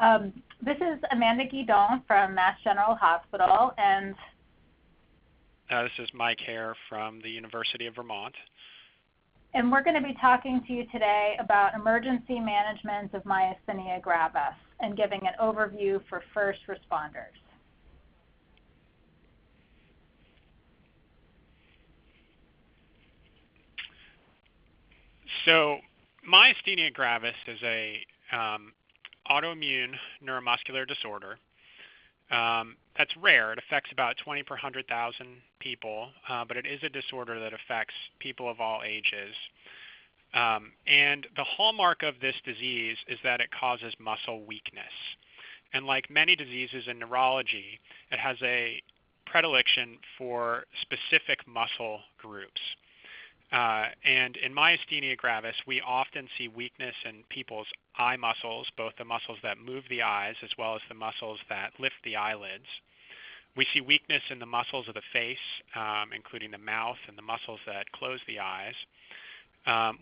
This is Amanda Guidon from Mass General Hospital, and this is Mike Hehir from the University of Vermont. And we're going to be talking to you today about emergency management of myasthenia gravis and giving an overview for first responders. So myasthenia gravis is a autoimmune neuromuscular disorder. That's rare. It affects about 20 per 100,000 people, but it is a disorder that affects people of all ages. And the hallmark of this disease is that it causes muscle weakness. And like many diseases in neurology, it has a predilection for specific muscle groups. And in myasthenia gravis, we often see weakness in people's eye muscles, both the muscles that move the eyes as well as the muscles that lift the eyelids. We see weakness in the muscles of the face, including the mouth and the muscles that close the eyes.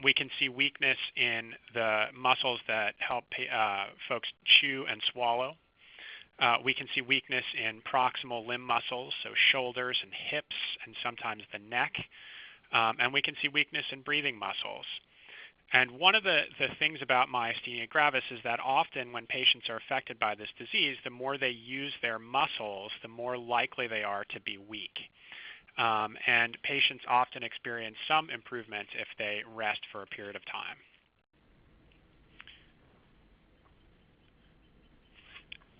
We can see weakness in the muscles that help folks chew and swallow. We can see weakness in proximal limb muscles, so shoulders and hips and sometimes the neck. And we can see weakness in breathing muscles. And one of the things about myasthenia gravis is that often when patients are affected by this disease, the more they use their muscles, the more likely they are to be weak. And patients often experience some improvement if they rest for a period of time.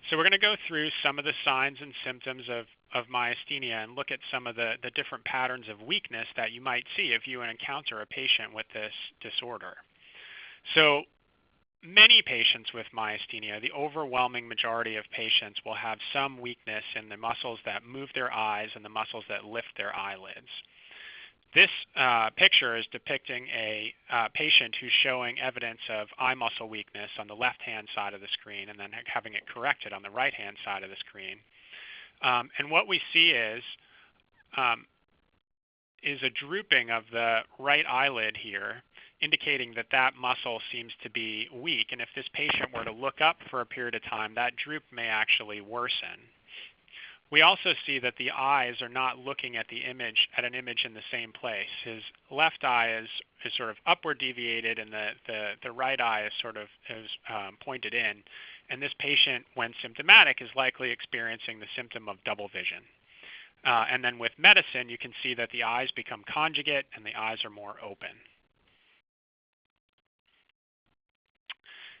So we're going to go through some of the signs and symptoms of myasthenia and look at some of the different patterns of weakness that you might see if you encounter a patient with this disorder. So many patients with myasthenia, the overwhelming majority of patients, will have some weakness in the muscles that move their eyes and the muscles that lift their eyelids. This picture is depicting a patient who's showing evidence of eye muscle weakness on the left-hand side of the screen and then having it corrected on the right-hand side of the screen. And what we see is a drooping of the right eyelid here, indicating that that muscle seems to be weak. And if this patient were to look up for a period of time, that droop may actually worsen. We also see that the eyes are not looking at an image in the same place. His left eye is sort of upward deviated, and the right eye is sort of pointed in. And this patient, when symptomatic, is likely experiencing the symptom of double vision. And then with medicine, you can see that the eyes become conjugate and the eyes are more open.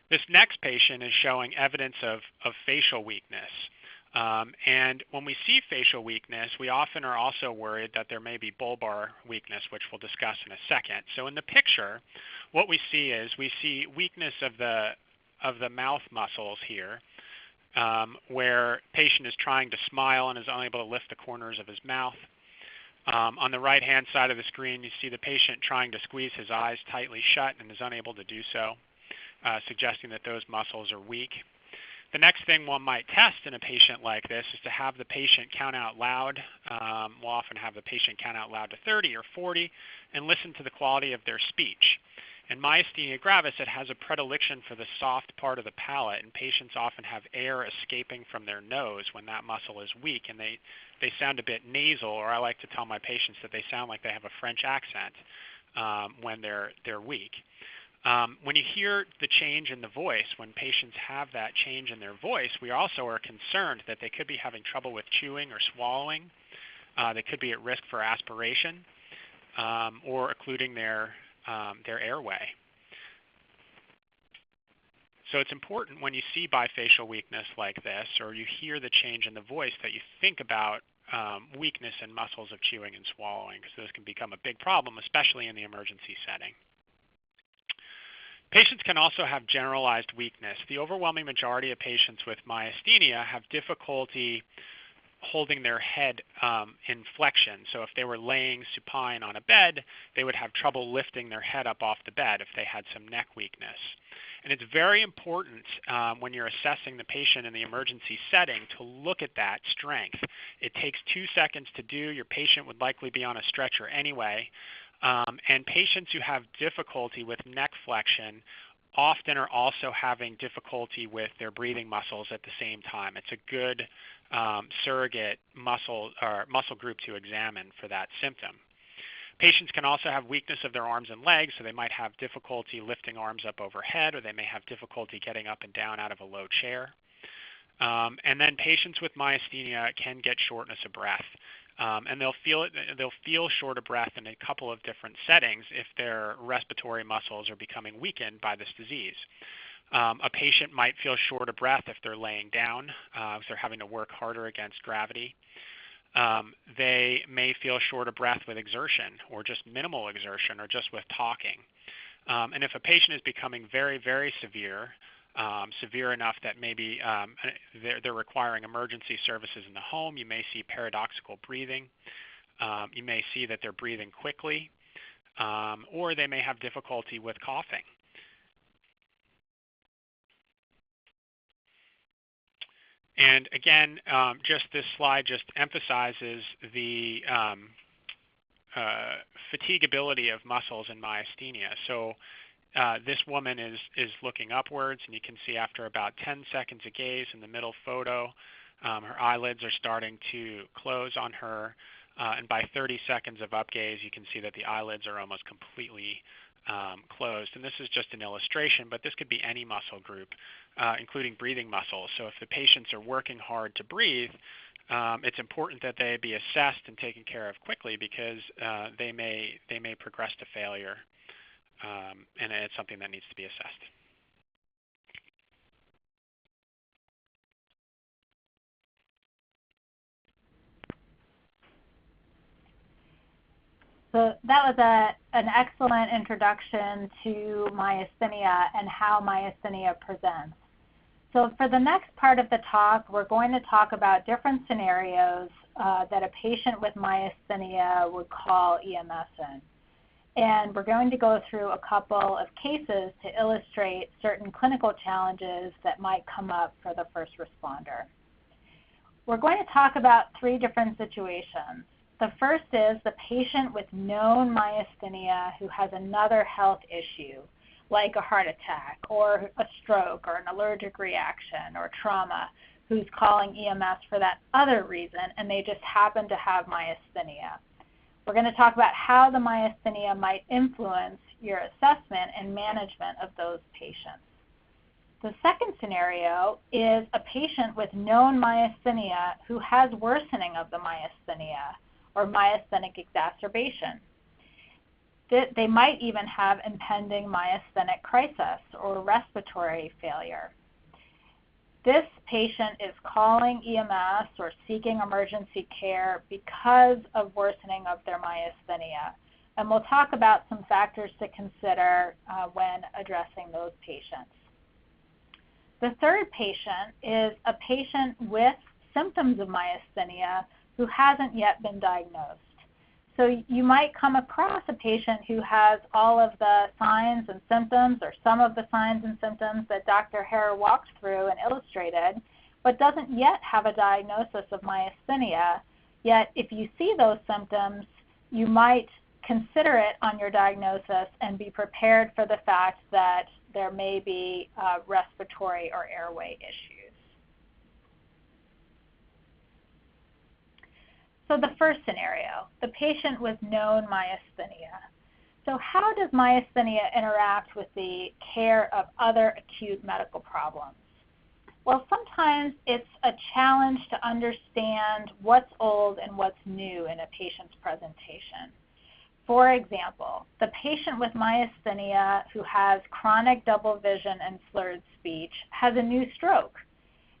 This next patient is showing evidence of facial weakness. And when we see facial weakness, we often are also worried that there may be bulbar weakness, which we'll discuss in a second. So in the picture, what we see is weakness of the mouth muscles here, where patient is trying to smile and is unable to lift the corners of his mouth. On the right-hand side of the screen, you see the patient trying to squeeze his eyes tightly shut and is unable to do so, suggesting that those muscles are weak. The next thing one might test in a patient like this is to have the patient count out loud. We'll often have the patient count out loud to 30 or 40 and listen to the quality of their speech. In myasthenia gravis, it has a predilection for the soft part of the palate, and patients often have air escaping from their nose when that muscle is weak, and they sound a bit nasal, or I like to tell my patients that they sound like they have a French accent when they're weak. When you hear the change in the voice, when patients have that change in their voice, we also are concerned that they could be having trouble with chewing or swallowing. They could be at risk for aspiration or occluding their airway. So it's important when you see bifacial weakness like this, or you hear the change in the voice, that you think about weakness in muscles of chewing and swallowing, because those can become a big problem, especially in the emergency setting. Patients can also have generalized weakness. The overwhelming majority of patients with myasthenia have difficulty holding their head in flexion. So if they were laying supine on a bed, they would have trouble lifting their head up off the bed if they had some neck weakness. And it's very important when you're assessing the patient in the emergency setting to look at that strength. It takes 2 seconds to do. Your patient would likely be on a stretcher anyway. And patients who have difficulty with neck flexion often are also having difficulty with their breathing muscles at the same time. It's a good surrogate muscle group to examine for that symptom. Patients can also have weakness of their arms and legs, so they might have difficulty lifting arms up overhead, or they may have difficulty getting up and down out of a low chair. And then patients with myasthenia can get shortness of breath, and they'll feel short of breath in a couple of different settings if their respiratory muscles are becoming weakened by this disease. A patient might feel short of breath if they're laying down, if they're having to work harder against gravity. They may feel short of breath with exertion, or just minimal exertion, or just with talking. And if a patient is becoming very, very severe, severe enough that maybe they're requiring emergency services in the home, you may see paradoxical breathing. You may see that they're breathing quickly, or they may have difficulty with coughing. And again, just this slide just emphasizes the fatigability of muscles in myasthenia. So this woman is looking upwards, and you can see after about 10 seconds of gaze in the middle photo, her eyelids are starting to close on her, and by 30 seconds of upgaze, you can see that the eyelids are almost completely closed. And this is just an illustration, but this could be any muscle group, including breathing muscles. So if the patients are working hard to breathe, it's important that they be assessed and taken care of quickly, because they may progress to failure, and it's something that needs to be assessed. So that was an excellent introduction to myasthenia and how myasthenia presents. So for the next part of the talk, we're going to talk about different scenarios that a patient with myasthenia would call EMS in. And we're going to go through a couple of cases to illustrate certain clinical challenges that might come up for the first responder. We're going to talk about three different situations. The first is the patient with known myasthenia who has another health issue, like a heart attack or a stroke or an allergic reaction or trauma, who's calling EMS for that other reason, and they just happen to have myasthenia. We're going to talk about how the myasthenia might influence your assessment and management of those patients. The second scenario is a patient with known myasthenia who has worsening of the myasthenia, or myasthenic exacerbation. They might even have impending myasthenic crisis or respiratory failure. This patient is calling EMS or seeking emergency care because of worsening of their myasthenia. And we'll talk about some factors to consider when addressing those patients. The third patient is a patient with symptoms of myasthenia who hasn't yet been diagnosed. So you might come across a patient who has all of the signs and symptoms, or some of the signs and symptoms that Dr. Hehir walked through and illustrated, but doesn't yet have a diagnosis of myasthenia. Yet if you see those symptoms, you might consider it on your diagnosis and be prepared for the fact that there may be respiratory or airway issues. So the first scenario, the patient with known myasthenia. So how does myasthenia interact with the care of other acute medical problems? Well, sometimes it's a challenge to understand what's old and what's new in a patient's presentation. For example, the patient with myasthenia who has chronic double vision and slurred speech has a new stroke,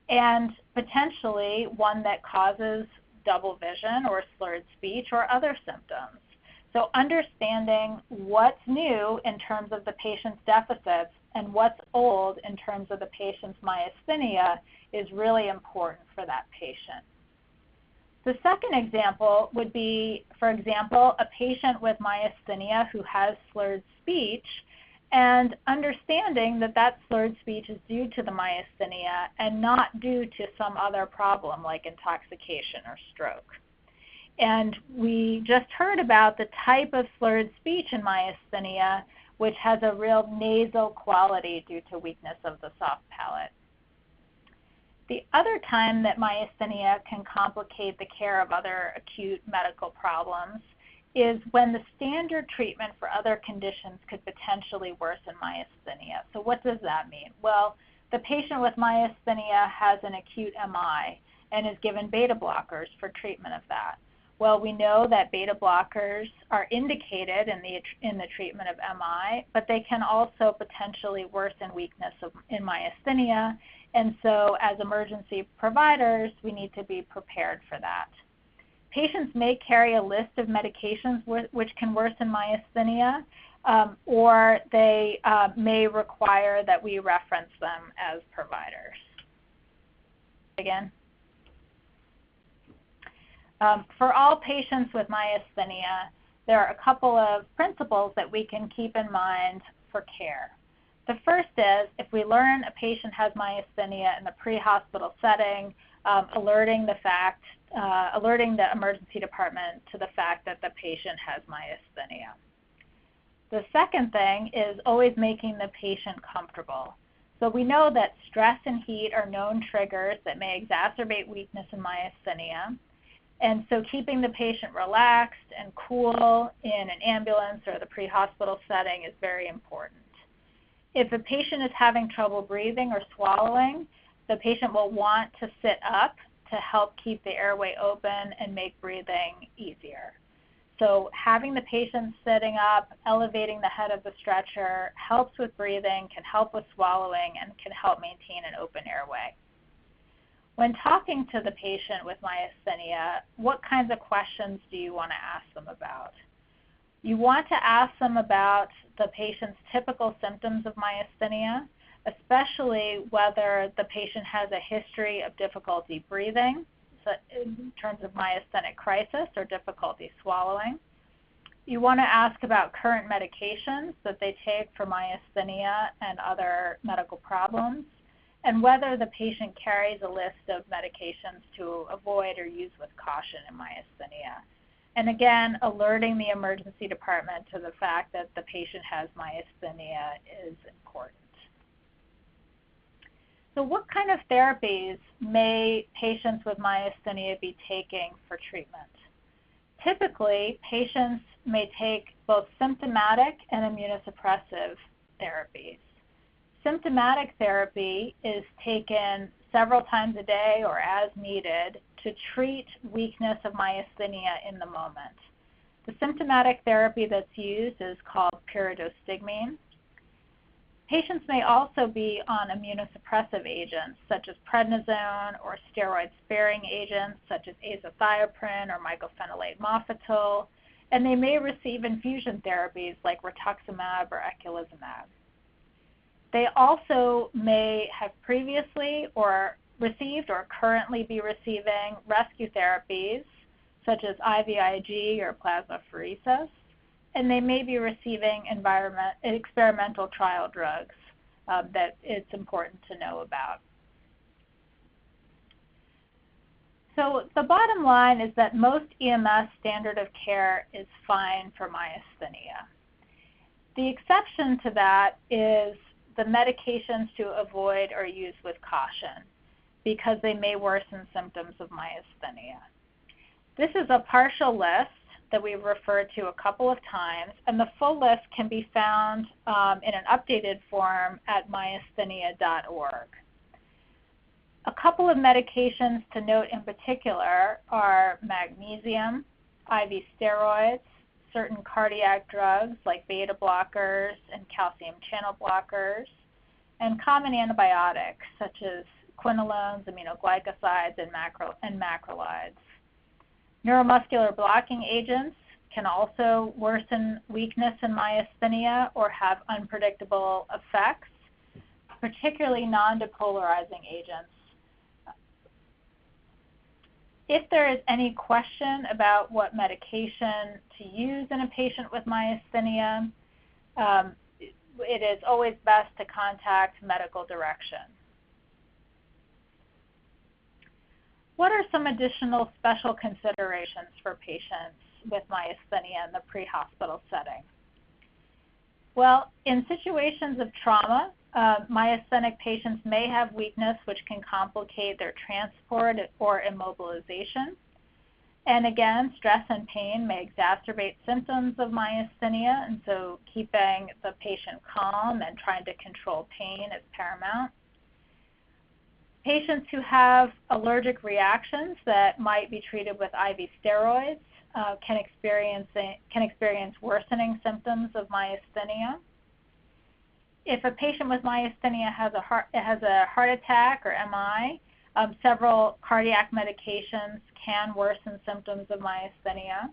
and potentially one that causes double vision or slurred speech or other symptoms. So understanding what's new in terms of the patient's deficits and what's old in terms of the patient's myasthenia is really important for that patient. The second example would be, for example, a patient with myasthenia who has slurred speech, and understanding that that slurred speech is due to the myasthenia and not due to some other problem like intoxication or stroke. And we just heard about the type of slurred speech in myasthenia which has a real nasal quality due to weakness of the soft palate. The other time that myasthenia can complicate the care of other acute medical problems is when the standard treatment for other conditions could potentially worsen myasthenia. So what does that mean? Well, the patient with myasthenia has an acute MI and is given beta blockers for treatment of that. Well, we know that beta blockers are indicated in the treatment of MI, but they can also potentially worsen weakness in myasthenia, and so as emergency providers, we need to be prepared for that. Patients may carry a list of medications which can worsen myasthenia, or they may require that we reference them as providers. Again. For all patients with myasthenia, there are a couple of principles that we can keep in mind for care. The first is, if we learn a patient has myasthenia in the pre-hospital setting, alerting the emergency department to the fact that the patient has myasthenia. The second thing is always making the patient comfortable. So we know that stress and heat are known triggers that may exacerbate weakness in myasthenia. And so keeping the patient relaxed and cool in an ambulance or the pre-hospital setting is very important. If a patient is having trouble breathing or swallowing, the patient will want to sit up to help keep the airway open and make breathing easier. So having the patient sitting up, elevating the head of the stretcher helps with breathing, can help with swallowing, and can help maintain an open airway. When talking to the patient with myasthenia, what kinds of questions do you want to ask them about? You want to ask them about the patient's typical symptoms of myasthenia, especially whether the patient has a history of difficulty breathing, so in terms of myasthenic crisis or difficulty swallowing. You want to ask about current medications that they take for myasthenia and other medical problems, and whether the patient carries a list of medications to avoid or use with caution in myasthenia. And again, alerting the emergency department to the fact that the patient has myasthenia is important. So what kind of therapies may patients with myasthenia be taking for treatment? Typically, patients may take both symptomatic and immunosuppressive therapies. Symptomatic therapy is taken several times a day or as needed to treat weakness of myasthenia in the moment. The symptomatic therapy that's used is called pyridostigmine. Patients may also be on immunosuppressive agents such as prednisone or steroid-sparing agents such as azathioprine or mycophenolate mofetil, and they may receive infusion therapies like rituximab or eculizumab. They also may have previously or received or currently be receiving rescue therapies such as IVIG or plasmapheresis, and they may be receiving experimental trial drugs that it's important to know about. So the bottom line is that most EMS standard of care is fine for myasthenia. The exception to that is the medications to avoid or use with caution because they may worsen symptoms of myasthenia. This is a partial list that we've referred to a couple of times, and the full list can be found in an updated form at myasthenia.org. A couple of medications to note in particular are magnesium, IV steroids, certain cardiac drugs like beta blockers and calcium channel blockers, and common antibiotics such as quinolones, aminoglycosides, and macrolides. Neuromuscular blocking agents can also worsen weakness in myasthenia or have unpredictable effects, particularly non-depolarizing agents. If there is any question about what medication to use in a patient with myasthenia, it is always best to contact medical direction. What are some additional special considerations for patients with myasthenia in the pre-hospital setting? Well, in situations of trauma, myasthenic patients may have weakness which can complicate their transport or immobilization. And again, stress and pain may exacerbate symptoms of myasthenia, and so keeping the patient calm and trying to control pain is paramount. Patients who have allergic reactions that might be treated with IV steroids can experience worsening symptoms of myasthenia. If a patient with myasthenia has a heart attack or MI, several cardiac medications can worsen symptoms of myasthenia.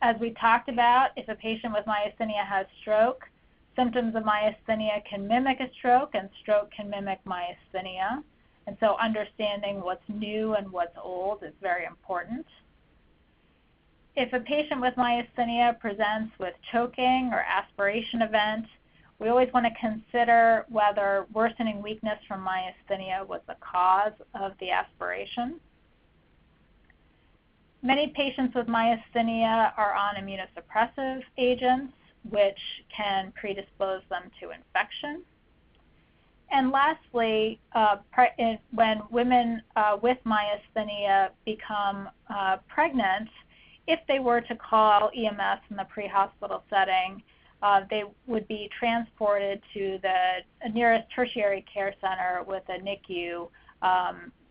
As we talked about, if a patient with myasthenia has stroke, symptoms of myasthenia can mimic a stroke, and stroke can mimic myasthenia. And so understanding what's new and what's old is very important. If a patient with myasthenia presents with choking or aspiration event, we always want to consider whether worsening weakness from myasthenia was the cause of the aspiration. Many patients with myasthenia are on immunosuppressive agents, which can predispose them to infection. And lastly, when women with myasthenia become pregnant, if they were to call EMS in the pre-hospital setting, they would be transported to the nearest tertiary care center with a NICU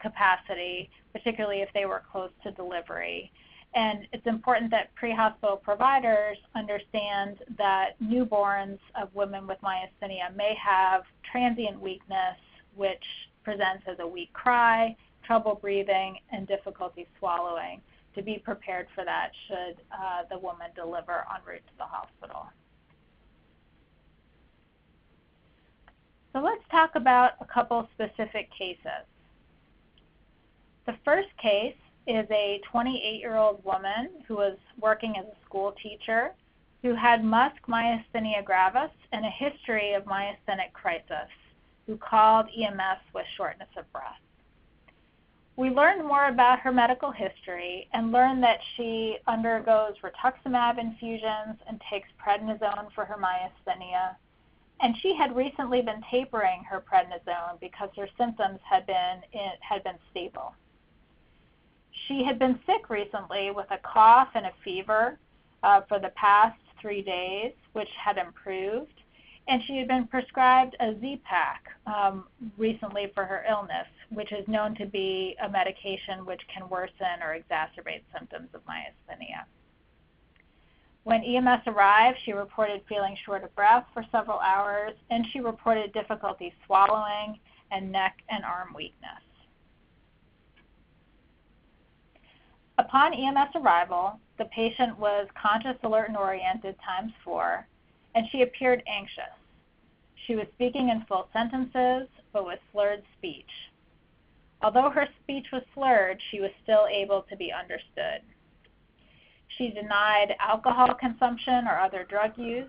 capacity, particularly if they were close to delivery. And it's important that pre-hospital providers understand that newborns of women with myasthenia may have transient weakness, which presents as a weak cry, trouble breathing, and difficulty swallowing, to be prepared for that should the woman deliver en route to the hospital. So let's talk about a couple specific cases. The first case is a 28-year-old woman who was working as a school teacher who had myasthenia gravis and a history of myasthenic crisis, who called EMS with shortness of breath. We learned more about her medical history and learned that she undergoes rituximab infusions and takes prednisone for her myasthenia. And she had recently been tapering her prednisone because her symptoms had been stable. She had been sick recently with a cough and a fever for the past 3 days, which had improved. And she had been prescribed a Z-Pak recently for her illness, which is known to be a medication which can worsen or exacerbate symptoms of myasthenia. When EMS arrived, she reported feeling short of breath for several hours, and she reported difficulty swallowing and neck and arm weakness. Upon EMS arrival, the patient was conscious, alert, and oriented ×4, and she appeared anxious. She was speaking in full sentences, but with slurred speech. Although her speech was slurred, she was still able to be understood. She denied alcohol consumption or other drug use.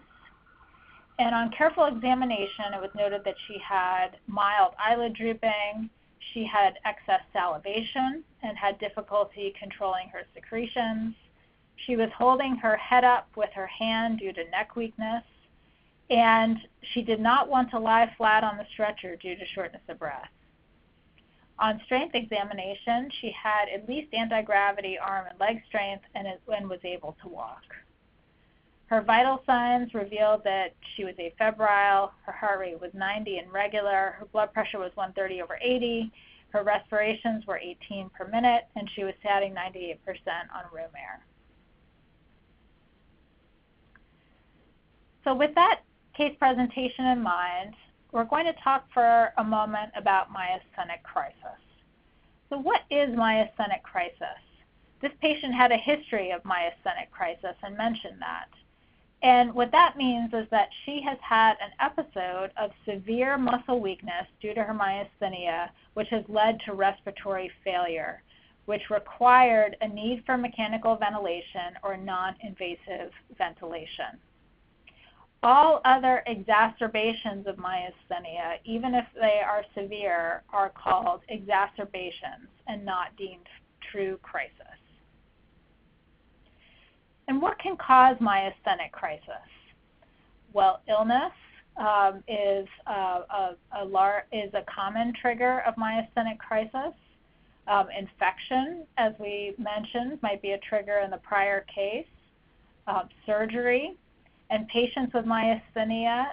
And on careful examination, it was noted that she had mild eyelid drooping, she had excess salivation and had difficulty controlling her secretions. She was holding her head up with her hand due to neck weakness, and she did not want to lie flat on the stretcher due to shortness of breath. On strength examination, she had at least anti-gravity arm and leg strength and was able to walk. Her vital signs revealed that she was afebrile, her heart rate was 90 and regular, her blood pressure was 130/80, her respirations were 18 per minute, and she was satting 98% on room air. So with that case presentation in mind, we're going to talk for a moment about myasthenic crisis. So what is myasthenic crisis? This patient had a history of myasthenic crisis and mentioned that. And what that means is that she has had an episode of severe muscle weakness due to her myasthenia, which has led to respiratory failure, which required a need for mechanical ventilation or non-invasive ventilation. All other exacerbations of myasthenia, even if they are severe, are called exacerbations and not deemed true crisis. And what can cause myasthenic crisis? Well, illness is a common trigger of myasthenic crisis. Infection, as we mentioned, might be a trigger in the prior case. Surgery, and patients with myasthenia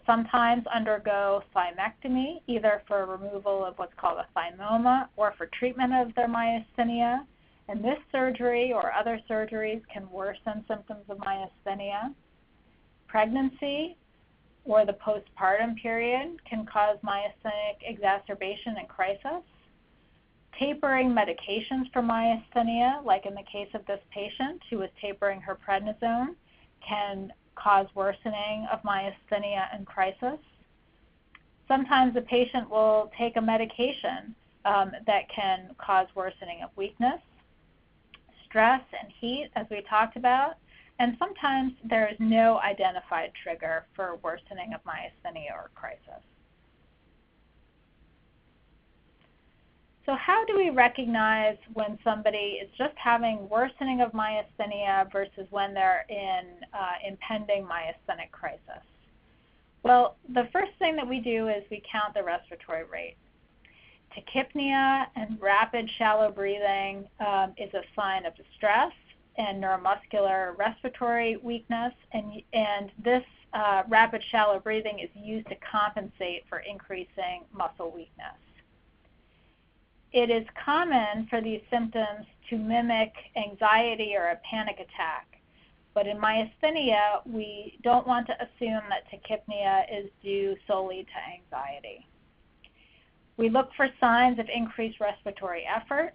sometimes undergo thymectomy, either for removal of what's called a thymoma or for treatment of their myasthenia. And this surgery or other surgeries can worsen symptoms of myasthenia. Pregnancy or the postpartum period can cause myasthenic exacerbation and crisis. Tapering medications for myasthenia, like in the case of this patient who was tapering her prednisone, can cause worsening of myasthenia and crisis. Sometimes the patient will take a medication that can cause worsening of weakness, stress and heat, as we talked about, and sometimes there is no identified trigger for worsening of myasthenia or crisis. So how do we recognize when somebody is just having worsening of myasthenia versus when they're in impending myasthenic crisis? Well, the first thing that we do is we count the respiratory rate. Tachypnea and rapid shallow breathing is a sign of distress and neuromuscular respiratory weakness, and this rapid shallow breathing is used to compensate for increasing muscle weakness. It is common for these symptoms to mimic anxiety or a panic attack, but in myasthenia, we don't want to assume that tachypnea is due solely to anxiety. We look for signs of increased respiratory effort,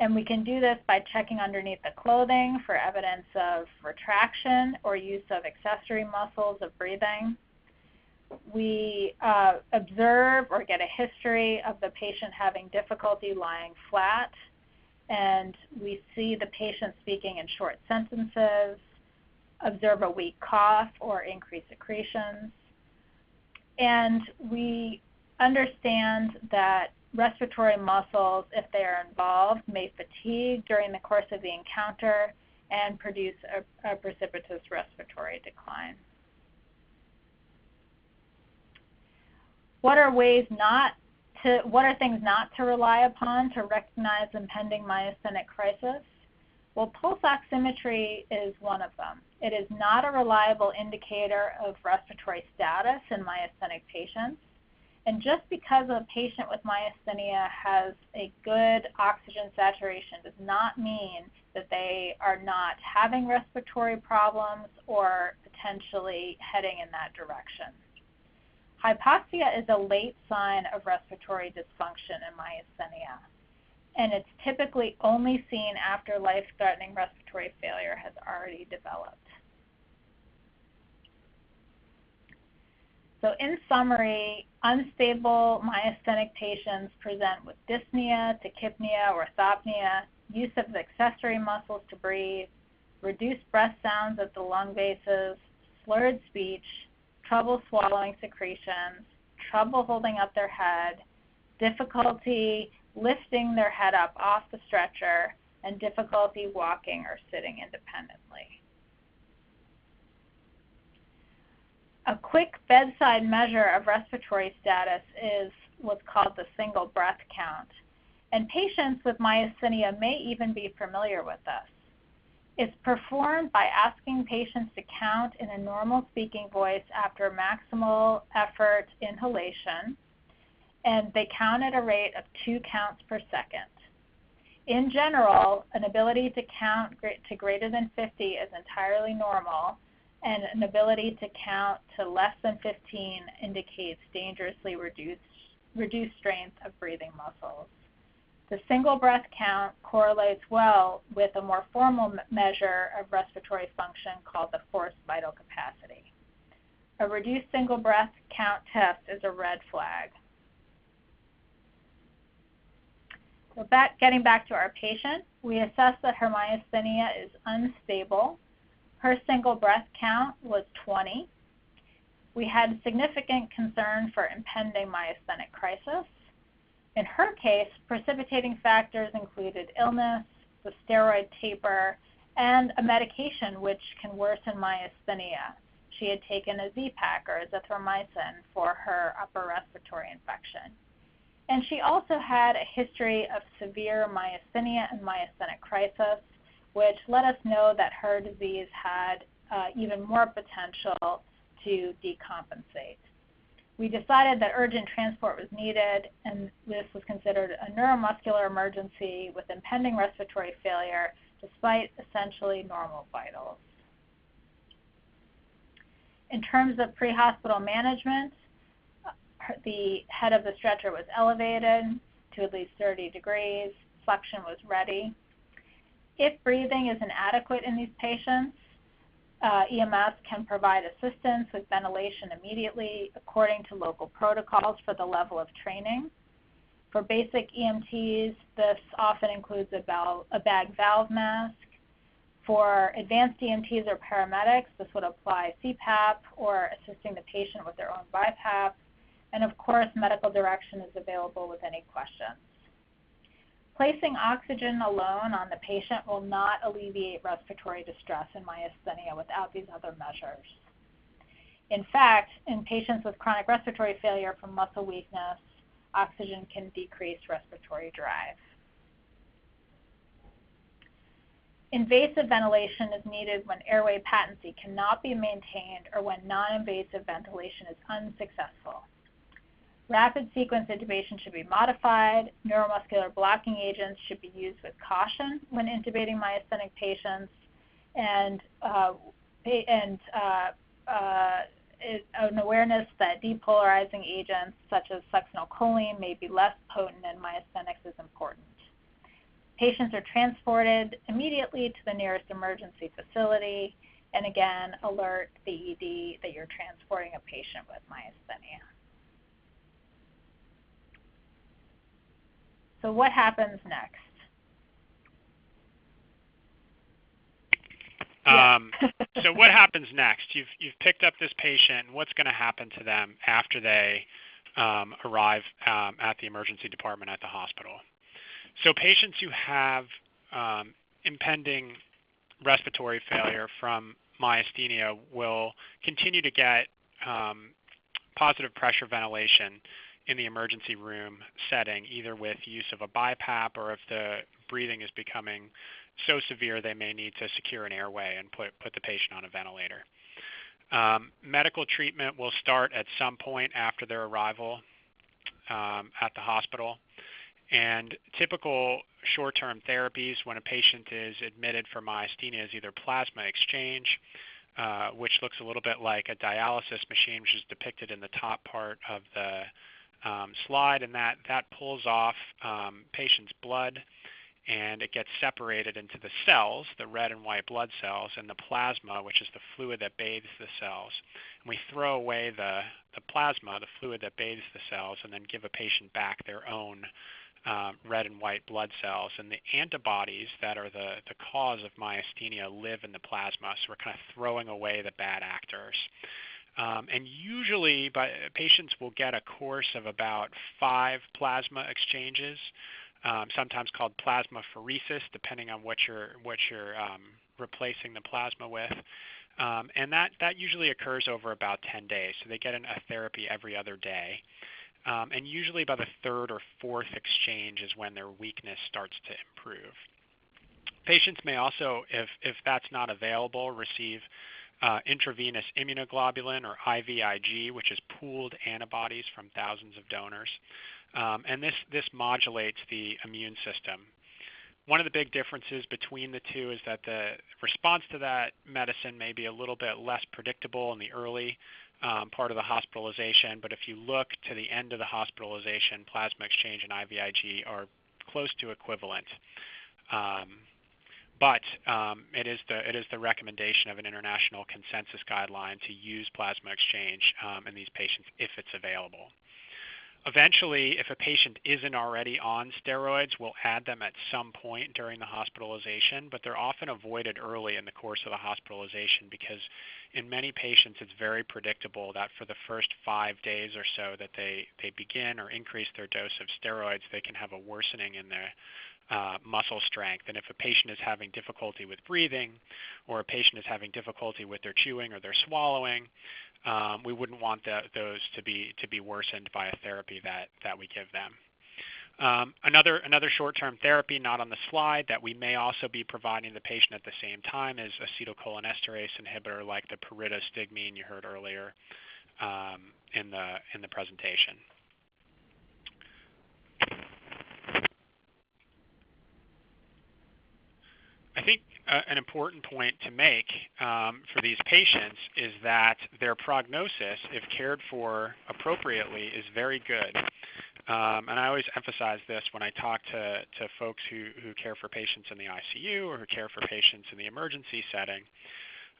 and we can do this by checking underneath the clothing for evidence of retraction or use of accessory muscles of breathing. We observe or get a history of the patient having difficulty lying flat, and we see the patient speaking in short sentences, observe a weak cough or increased secretions, and we understand that respiratory muscles, if they are involved, may fatigue during the course of the encounter and produce a precipitous respiratory decline. What are things not to rely upon to recognize impending myasthenic crisis? Well, pulse oximetry is one of them. It is not a reliable indicator of respiratory status in myasthenic patients. And just because a patient with myasthenia has a good oxygen saturation does not mean that they are not having respiratory problems or potentially heading in that direction. Hypoxia is a late sign of respiratory dysfunction in myasthenia, and it's typically only seen after life-threatening respiratory failure has already developed. So in summary, unstable myasthenic patients present with dyspnea, tachypnea, orthopnea, use of the accessory muscles to breathe, reduced breath sounds at the lung bases, slurred speech, trouble swallowing secretions, trouble holding up their head, difficulty lifting their head up off the stretcher, and difficulty walking or sitting independently. A quick bedside measure of respiratory status is what's called the single breath count, and patients with myasthenia may even be familiar with this. It's performed by asking patients to count in a normal speaking voice after maximal effort inhalation, and they count at a rate of 2 counts per second. In general, an ability to count to greater than 50 is entirely normal, and an ability to count to less than 15 indicates dangerously reduced strength of breathing muscles. The single breath count correlates well with a more formal measure of respiratory function called the forced vital capacity. A reduced single breath count test is a red flag. So getting back to our patient, we assessed that her myasthenia is unstable. Her single breath count was 20. We had significant concern for impending myasthenic crisis. In her case, precipitating factors included illness, the steroid taper, and a medication which can worsen myasthenia. she had taken a Z-Pak or azithromycin for her upper respiratory infection. And she also had a history of severe myasthenia and myasthenic crisis, which let us know that her disease had even more potential to decompensate. We decided that urgent transport was needed, and this was considered a neuromuscular emergency with impending respiratory failure despite essentially normal vitals. In terms of pre-hospital management, the head of the stretcher was elevated to at least 30 degrees. Suction was ready. If breathing is inadequate in these patients, EMS can provide assistance with ventilation immediately according to local protocols for the level of training. For basic EMTs, this often includes a bag valve mask. For advanced EMTs or paramedics, this would apply CPAP or assisting the patient with their own BiPAP. And of course, medical direction is available with any questions. Placing oxygen alone on the patient will not alleviate respiratory distress in myasthenia without these other measures. In fact, in patients with chronic respiratory failure from muscle weakness, oxygen can decrease respiratory drive. Invasive ventilation is needed when airway patency cannot be maintained or when non-invasive ventilation is unsuccessful. Rapid sequence intubation should be modified. Neuromuscular blocking agents should be used with caution when intubating myasthenic patients, and an awareness that depolarizing agents such as succinylcholine may be less potent in myasthenics is important. Patients are transported immediately to the nearest emergency facility, and again, alert the ED that you're transporting a patient with myasthenia. So what happens next? So what happens next? You've picked up this patient. What's going to happen to them after they arrive at the emergency department at the hospital? So patients who have impending respiratory failure from myasthenia will continue to get positive pressure ventilation in the emergency room setting, either with use of a BiPAP or if the breathing is becoming so severe they may need to secure an airway and put the patient on a ventilator. Medical treatment will start at some point after their arrival at the hospital. And typical short-term therapies when a patient is admitted for myasthenia is either plasma exchange, which looks a little bit like a dialysis machine, which is depicted in the top part of the slide, and that pulls off patient's blood, and it gets separated into the cells, the red and white blood cells, and the plasma, which is the fluid that bathes the cells. And we throw away the plasma, the fluid that bathes the cells, and then give a patient back their own red and white blood cells. And the antibodies that are the cause of myasthenia live in the plasma, so we're kind of throwing away the bad actors. And usually patients will get a course of about 5 plasma exchanges, sometimes called plasmapheresis, depending on what you're replacing the plasma with. And that usually occurs over about 10 days. So they get a therapy every other day. And usually by the 3rd or 4th exchange is when their weakness starts to improve. Patients may also, if that's not available, receive intravenous immunoglobulin or IVIG, which is pooled antibodies from thousands of donors. And this modulates the immune system. One of the big differences between the two is that the response to that medicine may be a little bit less predictable in the early part of the hospitalization, but if you look to the end of the hospitalization, plasma exchange and IVIG are close to equivalent. But it is the recommendation of an international consensus guideline to use plasma exchange in these patients if it's available. Eventually, if a patient isn't already on steroids, we'll add them at some point during the hospitalization, but they're often avoided early in the course of the hospitalization because in many patients it's very predictable that for the first 5 days or so that they begin or increase their dose of steroids, they can have a worsening in their muscle strength. And if a patient is having difficulty with breathing, or a patient is having difficulty with their chewing or their swallowing, we wouldn't want those to be worsened by a therapy that we give them. Another short-term therapy not on the slide that we may also be providing the patient at the same time is acetylcholinesterase inhibitor like the pyridostigmine you heard earlier in the presentation. I think an important point to make for these patients is that their prognosis, if cared for appropriately, is very good. And I always emphasize this when I talk to folks who care for patients in the ICU or who care for patients in the emergency setting.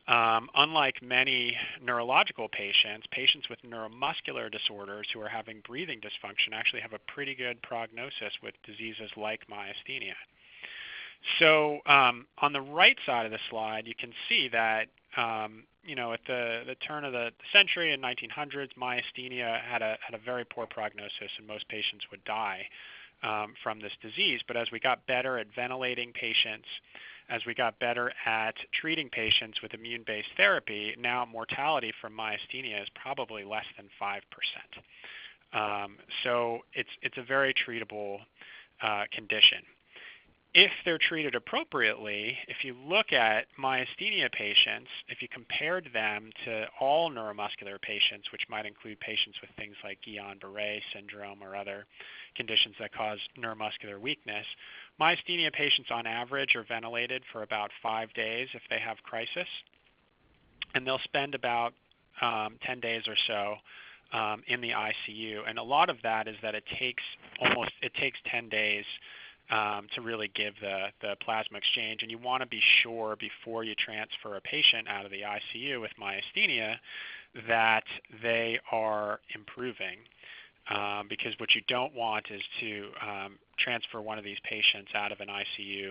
Unlike many neurological patients, patients with neuromuscular disorders who are having breathing dysfunction actually have a pretty good prognosis with diseases like myasthenia. So on the right side of the slide, you can see that at the turn of the century in 1900s, myasthenia had a very poor prognosis, and most patients would die from this disease. But as we got better at ventilating patients, as we got better at treating patients with immune-based therapy, now mortality from myasthenia is probably less than 5%. So it's a very treatable condition. If they're treated appropriately, if you look at myasthenia patients, if you compared them to all neuromuscular patients, which might include patients with things like Guillain-Barré syndrome or other conditions that cause neuromuscular weakness, myasthenia patients on average are ventilated for about 5 days if they have crisis, and they'll spend about 10 days or so in the ICU. And a lot of that is that it takes 10 days to really give the plasma exchange, and you want to be sure before you transfer a patient out of the ICU with myasthenia that they are improving, because what you don't want is to transfer one of these patients out of an ICU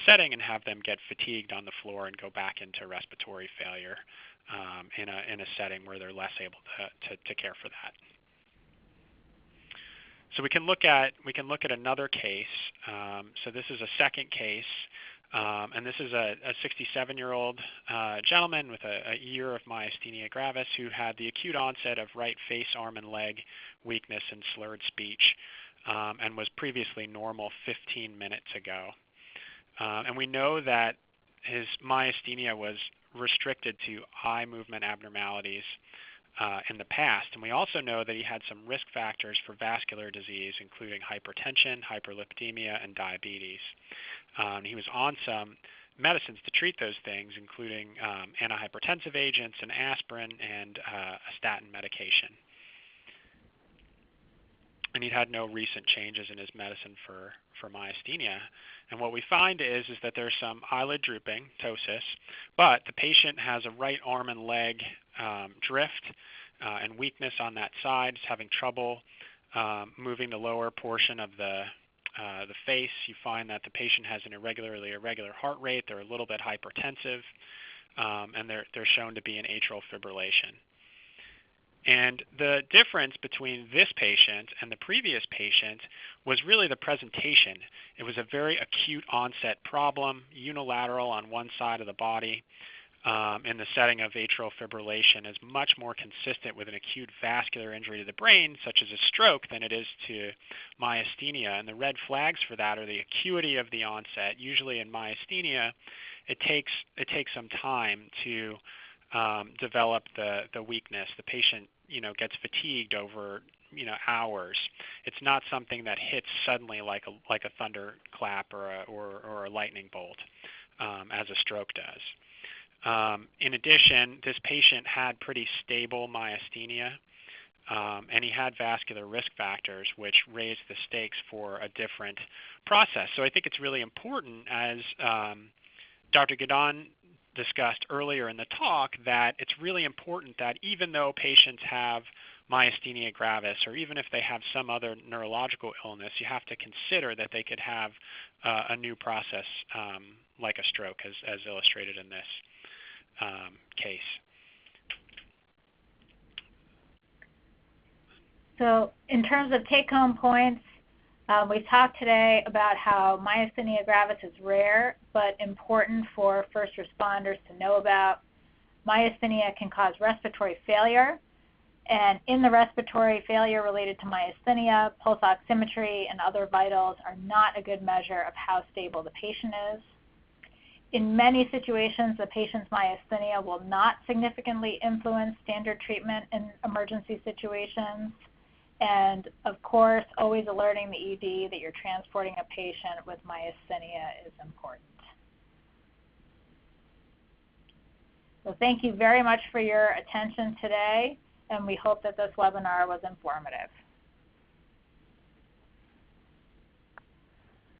setting and have them get fatigued on the floor and go back into respiratory failure in a setting where they're less able to care for that. So we can look at another case. So this is a second case, and this is a 67-year-old gentleman with a year of myasthenia gravis who had the acute onset of right face, arm, and leg weakness and slurred speech, and was previously normal 15 minutes ago. And we know that his myasthenia was restricted to eye movement abnormalities in the past. And we also know that he had some risk factors for vascular disease, including hypertension, hyperlipidemia, and diabetes. He was on some medicines to treat those things, including antihypertensive agents, and aspirin, and a statin medication. And he'd had no recent changes in his medicine for myasthenia. And what we find is that there's some eyelid drooping, ptosis, but the patient has a right arm and leg drift and weakness on that side. He's having trouble moving the lower portion of the face. You find that the patient has an irregular heart rate. They're a little bit hypertensive, and they're shown to be in atrial fibrillation. And the difference between this patient and the previous patient was really the presentation. It was a very acute onset problem, unilateral on one side of the body. In the setting of atrial fibrillation is much more consistent with an acute vascular injury to the brain, such as a stroke, than it is to myasthenia. And the red flags for that are the acuity of the onset. Usually in myasthenia, it takes some time to develop the weakness. The patient gets fatigued over hours. It's not something that hits suddenly like a thunderclap or a lightning bolt, as a stroke does. In addition, this patient had pretty stable myasthenia, and he had vascular risk factors, which raised the stakes for a different process. So I think it's really important, as Dr. Guidon discussed earlier in the talk, that it's really important that even though patients have myasthenia gravis, or even if they have some other neurological illness, you have to consider that they could have a new process like a stroke, as illustrated in this case. So in terms of take-home points, we talked today about how myasthenia gravis is rare but important for first responders to know about. Myasthenia can cause respiratory failure, and in the respiratory failure related to myasthenia, pulse oximetry and other vitals are not a good measure of how stable the patient is. In many situations, the patient's myasthenia will not significantly influence standard treatment in emergency situations. And of course, always alerting the ED that you're transporting a patient with myasthenia is important. So thank you very much for your attention today, and we hope that this webinar was informative.